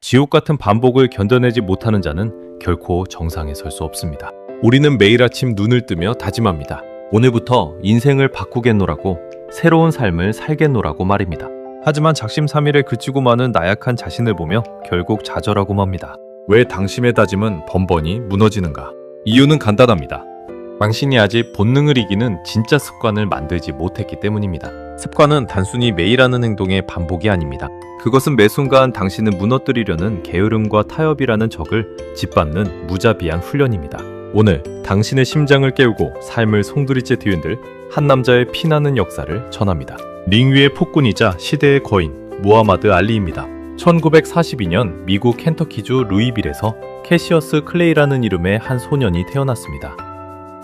지옥 같은 반복을 견뎌내지 못하는 자는 결코 정상에 설 수 없습니다. 우리는 매일 아침 눈을 뜨며 다짐합니다. 오늘부터 인생을 바꾸겠노라고, 새로운 삶을 살겠노라고 말입니다. 하지만 작심삼일에 그치고 마는 나약한 자신을 보며 결국 좌절하고 맙니다. 왜 당신의 다짐은 번번이 무너지는가? 이유는 간단합니다. 당신이 아직 본능을 이기는 진짜 습관을 만들지 못했기 때문입니다. 습관은 단순히 매일 하는 행동의 반복이 아닙니다. 그것은 매 순간 당신을 무너뜨리려는 게으름과 타협이라는 적을 짓밟는 무자비한 훈련입니다. 오늘 당신의 심장을 깨우고 삶을 송두리째 뒤흔들 한 남자의 피나는 역사를 전합니다. 링 위의 폭군이자 시대의 거인 무하마드 알리입니다. 1942년 미국 켄터키주 루이빌에서 캐시어스 클레이라는 이름의 한 소년이 태어났습니다.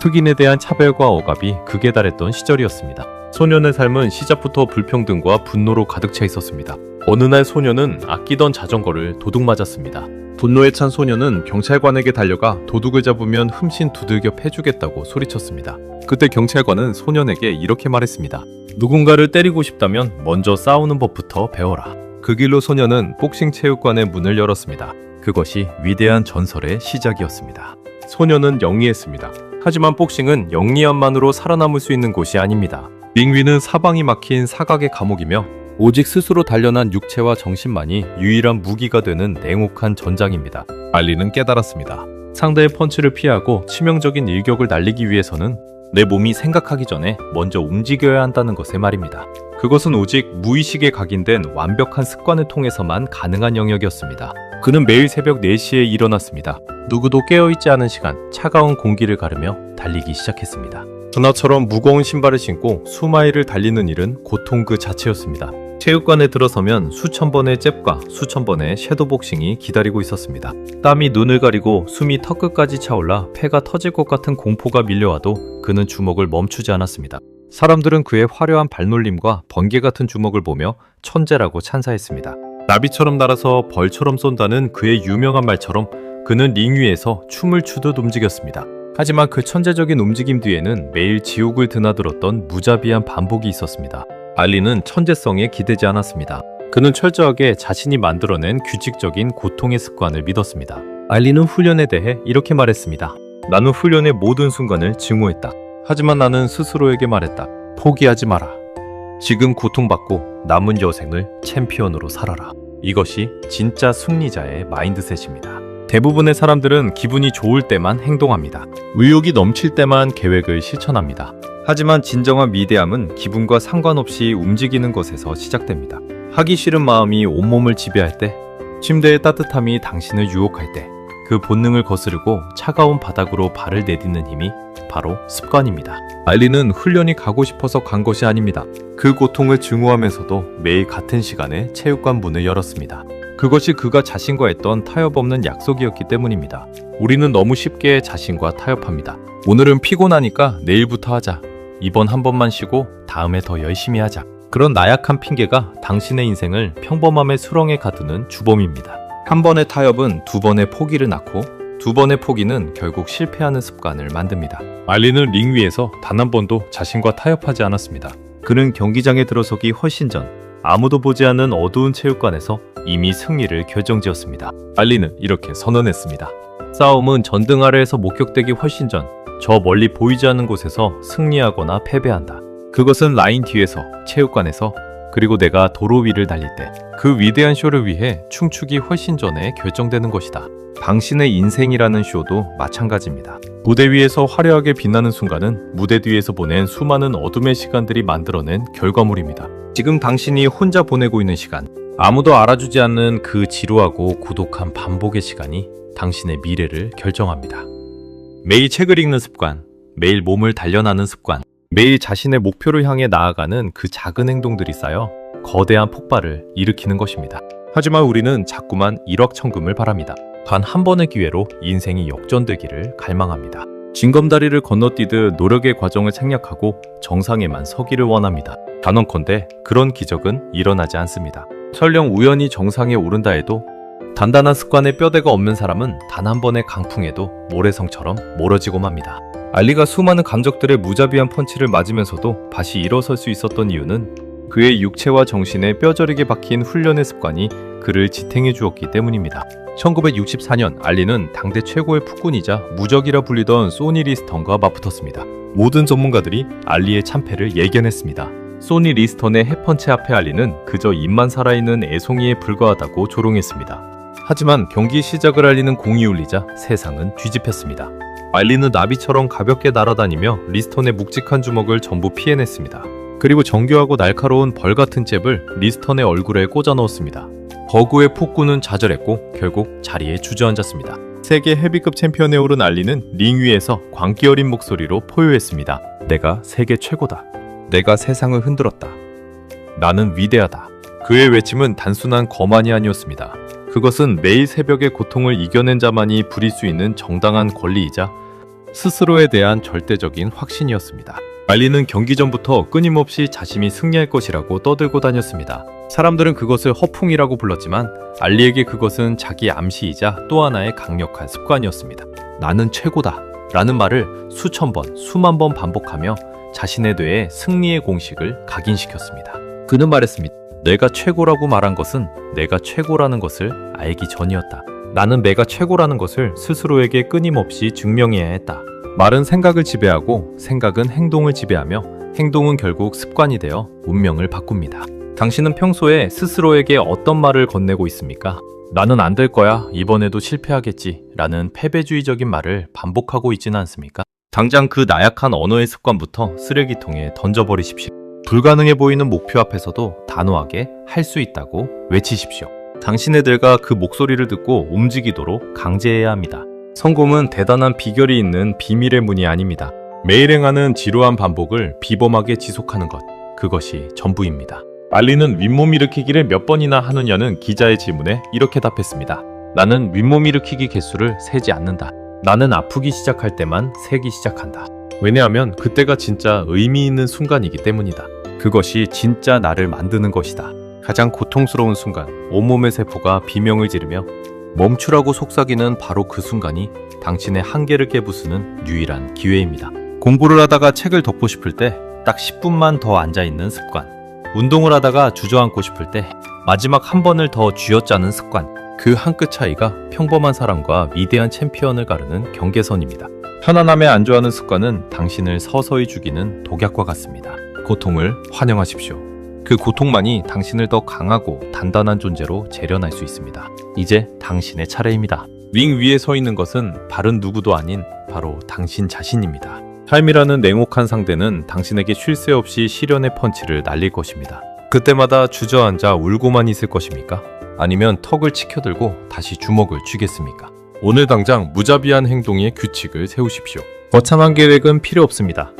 흑인에 대한 차별과 억압이 극에 달했던 시절이었습니다. 소년의 삶은 시작부터 불평등과 분노로 가득 차 있었습니다. 어느 날 소년은 아끼던 자전거를 도둑 맞았습니다. 분노에 찬 소년은 경찰관에게 달려가 도둑을 잡으면 흠씬 두들겨 패주겠다고 소리쳤습니다. 그때 경찰관은 소년에게 이렇게 말했습니다. 누군가를 때리고 싶다면 먼저 싸우는 법부터 배워라. 그 길로 소년은 복싱 체육관의 문을 열었습니다. 그것이 위대한 전설의 시작이었습니다. 소년은 영리했습니다. 하지만 복싱은 영리함만으로 살아남을 수 있는 곳이 아닙니다. 링 위는 사방이 막힌 사각의 감옥이며 오직 스스로 단련한 육체와 정신만이 유일한 무기가 되는 냉혹한 전장입니다. 알리는 깨달았습니다. 상대의 펀치를 피하고 치명적인 일격을 날리기 위해서는 내 몸이 생각하기 전에 먼저 움직여야 한다는 것의 말입니다. 그것은 오직 무의식에 각인된 완벽한 습관을 통해서만 가능한 영역이었습니다. 그는 매일 새벽 4시에 일어났습니다. 누구도 깨어있지 않은 시간, 차가운 공기를 가르며 달리기 시작했습니다. 전화처럼 무거운 신발을 신고 수마일을 달리는 일은 고통 그 자체였습니다. 체육관에 들어서면 수천 번의 잽과 수천 번의 섀도복싱이 기다리고 있었습니다. 땀이 눈을 가리고 숨이 턱끝까지 차올라 폐가 터질 것 같은 공포가 밀려와도 그는 주먹을 멈추지 않았습니다. 사람들은 그의 화려한 발놀림과 번개 같은 주먹을 보며 천재라고 찬사했습니다. 나비처럼 날아서 벌처럼 쏜다는 그의 유명한 말처럼 그는 링 위에서 춤을 추듯 움직였습니다. 하지만 그 천재적인 움직임 뒤에는 매일 지옥을 드나들었던 무자비한 반복이 있었습니다. 알리는 천재성에 기대지 않았습니다. 그는 철저하게 자신이 만들어낸 규칙적인 고통의 습관을 믿었습니다. 알리는 훈련에 대해 이렇게 말했습니다. 나는 훈련의 모든 순간을 증오했다. 하지만 나는 스스로에게 말했다. 포기하지 마라. 지금 고통받고 남은 여생을 챔피언으로 살아라. 이것이 진짜 승리자의 마인드셋입니다. 대부분의 사람들은 기분이 좋을 때만 행동합니다. 의욕이 넘칠 때만 계획을 실천합니다. 하지만 진정한 위대함은 기분과 상관없이 움직이는 것에서 시작됩니다. 하기 싫은 마음이 온몸을 지배할 때, 침대의 따뜻함이 당신을 유혹할 때, 그 본능을 거스르고 차가운 바닥으로 발을 내딛는 힘이 바로 습관입니다. 알리는 훈련이 가고 싶어서 간 것이 아닙니다. 그 고통을 증오하면서도 매일 같은 시간에 체육관 문을 열었습니다. 그것이 그가 자신과 했던 타협 없는 약속이었기 때문입니다. 우리는 너무 쉽게 자신과 타협합니다. 오늘은 피곤하니까 내일부터 하자. 이번 한 번만 쉬고 다음에 더 열심히 하자. 그런 나약한 핑계가 당신의 인생을 평범함의 수렁에 가두는 주범입니다. 한 번의 타협은 두 번의 포기를 낳고 두 번의 포기는 결국 실패하는 습관을 만듭니다. 알리는 링 위에서 단 한 번도 자신과 타협하지 않았습니다. 그는 경기장에 들어서기 훨씬 전 아무도 보지 않는 어두운 체육관에서 이미 승리를 결정지었습니다. 알리는 이렇게 선언했습니다. 싸움은 전등 아래에서 목격되기 훨씬 전 저 멀리 보이지 않는 곳에서 승리하거나 패배한다. 그것은 라인 뒤에서, 체육관에서, 그리고 내가 도로 위를 달릴 때 그 위대한 쇼를 위해 춤추기 훨씬 전에 결정되는 것이다. 당신의 인생이라는 쇼도 마찬가지입니다. 무대 위에서 화려하게 빛나는 순간은 무대 뒤에서 보낸 수많은 어둠의 시간들이 만들어낸 결과물입니다. 지금 당신이 혼자 보내고 있는 시간, 아무도 알아주지 않는 그 지루하고 고독한 반복의 시간이 당신의 미래를 결정합니다. 매일 책을 읽는 습관, 매일 몸을 단련하는 습관, 매일 자신의 목표를 향해 나아가는 그 작은 행동들이 쌓여 거대한 폭발을 일으키는 것입니다. 하지만 우리는 자꾸만 일확천금을 바랍니다. 단 한 번의 기회로 인생이 역전되기를 갈망합니다. 징검다리를 건너뛰듯 노력의 과정을 생략하고 정상에만 서기를 원합니다. 단언컨대 그런 기적은 일어나지 않습니다. 설령 우연히 정상에 오른다 해도 단단한 습관에 뼈대가 없는 사람은 단 한 번의 강풍에도 모래성처럼 멀어지고 맙니다. 알리가 수많은 감적들의 무자비한 펀치를 맞으면서도 다시 일어설 수 있었던 이유는 그의 육체와 정신에 뼈저리게 박힌 훈련의 습관이 그를 지탱해 주었기 때문입니다. 1964년 알리는 당대 최고의 폭군이자 무적이라 불리던 소니 리스턴과 맞붙었습니다. 모든 전문가들이 알리의 참패를 예견했습니다. 소니 리스턴의 해펀치 앞에 알리는 그저 입만 살아있는 애송이에 불과하다고 조롱했습니다. 하지만 경기 시작을 알리는 공이 울리자 세상은 뒤집혔습니다. 알리는 나비처럼 가볍게 날아다니며 리스턴의 묵직한 주먹을 전부 피해냈습니다. 그리고 정교하고 날카로운 벌 같은 잽을 리스턴의 얼굴에 꽂아 넣었습니다. 버그의 폭군은 좌절했고 결국 자리에 주저앉았습니다. 세계 헤비급 챔피언에 오른 알리는 링 위에서 광기 어린 목소리로 포효했습니다. 내가 세계 최고다. 내가 세상을 흔들었다. 나는 위대하다. 그의 외침은 단순한 거만이 아니었습니다. 그것은 매일 새벽의 고통을 이겨낸 자만이 부릴 수 있는 정당한 권리이자 스스로에 대한 절대적인 확신이었습니다. 알리는 경기 전부터 끊임없이 자신이 승리할 것이라고 떠들고 다녔습니다. 사람들은 그것을 허풍이라고 불렀지만 알리에게 그것은 자기 암시이자 또 하나의 강력한 습관이었습니다. 나는 최고다 라는 말을 수천 번, 수만 번 반복하며 자신의 뇌에 승리의 공식을 각인시켰습니다. 그는 말했습니다. 내가 최고라고 말한 것은 내가 최고라는 것을 알기 전이었다. 나는 내가 최고라는 것을 스스로에게 끊임없이 증명해야 했다. 말은 생각을 지배하고 생각은 행동을 지배하며 행동은 결국 습관이 되어 운명을 바꿉니다. 당신은 평소에 스스로에게 어떤 말을 건네고 있습니까? 나는 안 될 거야. 이번에도 실패하겠지. 라는 패배주의적인 말을 반복하고 있지는 않습니까? 당장 그 나약한 언어의 습관부터 쓰레기통에 던져버리십시오. 불가능해 보이는 목표 앞에서도 단호하게 할 수 있다고 외치십시오. 당신의 뇌가 그 목소리를 듣고 움직이도록 강제해야 합니다. 성공은 대단한 비결이 있는 비밀의 문이 아닙니다. 매일 행하는 지루한 반복을 비범하게 지속하는 것, 그것이 전부입니다. 알리는 윗몸 일으키기를 몇 번이나 하느냐는 기자의 질문에 이렇게 답했습니다. 나는 윗몸 일으키기 개수를 세지 않는다. 나는 아프기 시작할 때만 세기 시작한다. 왜냐하면 그때가 진짜 의미 있는 순간이기 때문이다. 그것이 진짜 나를 만드는 것이다. 가장 고통스러운 순간, 온몸의 세포가 비명을 지르며 멈추라고 속삭이는 바로 그 순간이 당신의 한계를 깨부수는 유일한 기회입니다. 공부를 하다가 책을 덮고 싶을 때 딱 10분만 더 앉아있는 습관. 운동을 하다가 주저앉고 싶을 때 마지막 한 번을 더 쥐어짜는 습관. 그 한 끗 차이가 평범한 사람과 위대한 챔피언을 가르는 경계선입니다. 편안함에 안주하는 습관은 당신을 서서히 죽이는 독약과 같습니다. 고통을 환영하십시오. 그 고통만이 당신을 더 강하고 단단한 존재로 재련할 수 있습니다. 이제 당신의 차례입니다. 링 위에 서 있는 것은 다른 누구도 아닌 바로 당신 자신입니다. 삶이라는 냉혹한 상대는 당신에게 쉴 새 없이 시련의 펀치를 날릴 것입니다. 그때마다 주저앉아 울고만 있을 것입니까? 아니면 턱을 치켜들고 다시 주먹을 쥐겠습니까? 오늘 당장 무자비한 행동의 규칙을 세우십시오. 거창한 계획은 필요 없습니다.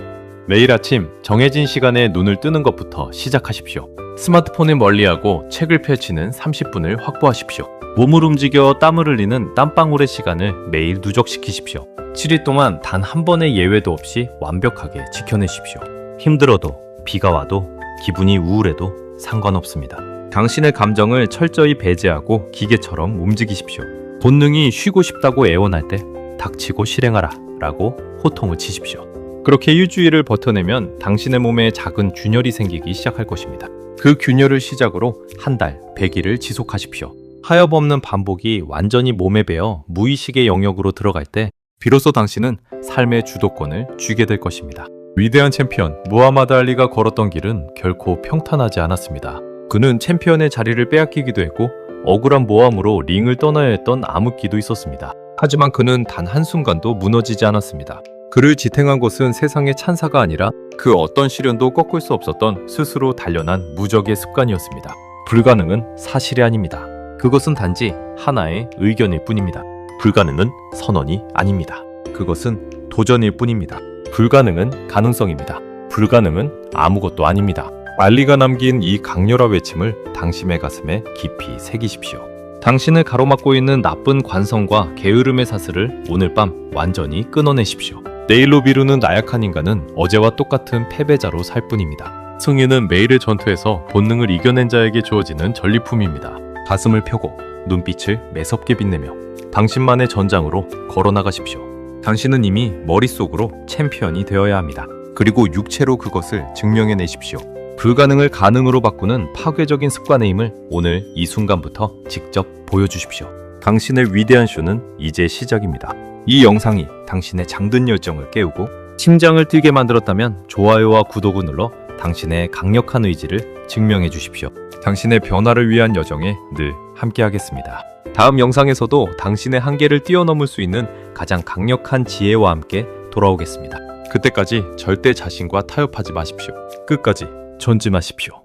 매일 아침 정해진 시간에 눈을 뜨는 것부터 시작하십시오. 스마트폰을 멀리하고 책을 펼치는 30분을 확보하십시오. 몸을 움직여 땀을 흘리는 땀방울의 시간을 매일 누적시키십시오. 7일 동안 단 한 번의 예외도 없이 완벽하게 지켜내십시오. 힘들어도, 비가 와도, 기분이 우울해도 상관없습니다. 당신의 감정을 철저히 배제하고 기계처럼 움직이십시오. 본능이 쉬고 싶다고 애원할 때 닥치고 실행하라 라고 호통을 치십시오. 그렇게 일주일을 버텨내면 당신의 몸에 작은 균열이 생기기 시작할 것입니다. 그 균열을 시작으로 한 달, 100일을 지속하십시오. 하염 없는 반복이 완전히 몸에 배어 무의식의 영역으로 들어갈 때 비로소 당신은 삶의 주도권을 쥐게 될 것입니다. 위대한 챔피언 무하마드 알리가 걸었던 길은 결코 평탄하지 않았습니다. 그는 챔피언의 자리를 빼앗기기도 했고 억울한 모함으로 링을 떠나야 했던 암흑기도 있었습니다. 하지만 그는 단 한순간도 무너지지 않았습니다. 그를 지탱한 것은 세상의 찬사가 아니라 그 어떤 시련도 꺾을 수 없었던 스스로 단련한 무적의 습관이었습니다. 불가능은 사실이 아닙니다. 그것은 단지 하나의 의견일 뿐입니다. 불가능은 선언이 아닙니다. 그것은 도전일 뿐입니다. 불가능은 가능성입니다. 불가능은 아무것도 아닙니다. 알리가 남긴 이 강렬한 외침을 당신의 가슴에 깊이 새기십시오. 당신을 가로막고 있는 나쁜 관성과 게으름의 사슬을 오늘 밤 완전히 끊어내십시오. 내일로 미루는 나약한 인간은 어제와 똑같은 패배자로 살 뿐입니다. 승리는 매일의 전투에서 본능을 이겨낸 자에게 주어지는 전리품입니다. 가슴을 펴고 눈빛을 매섭게 빛내며 당신만의 전장으로 걸어나가십시오. 당신은 이미 머릿속으로 챔피언이 되어야 합니다. 그리고 육체로 그것을 증명해내십시오. 불가능을 가능으로 바꾸는 파괴적인 습관의 힘을 오늘 이 순간부터 직접 보여주십시오. 당신의 위대한 쇼는 이제 시작입니다. 이 영상이 당신의 장든 열정을 깨우고 심장을 뛰게 만들었다면 좋아요와 구독을 눌러 당신의 강력한 의지를 증명해 주십시오. 당신의 변화를 위한 여정에 늘 함께하겠습니다. 다음 영상에서도 당신의 한계를 뛰어넘을 수 있는 가장 강력한 지혜와 함께 돌아오겠습니다. 그때까지 절대 자신과 타협하지 마십시오. 끝까지 존중하십시오.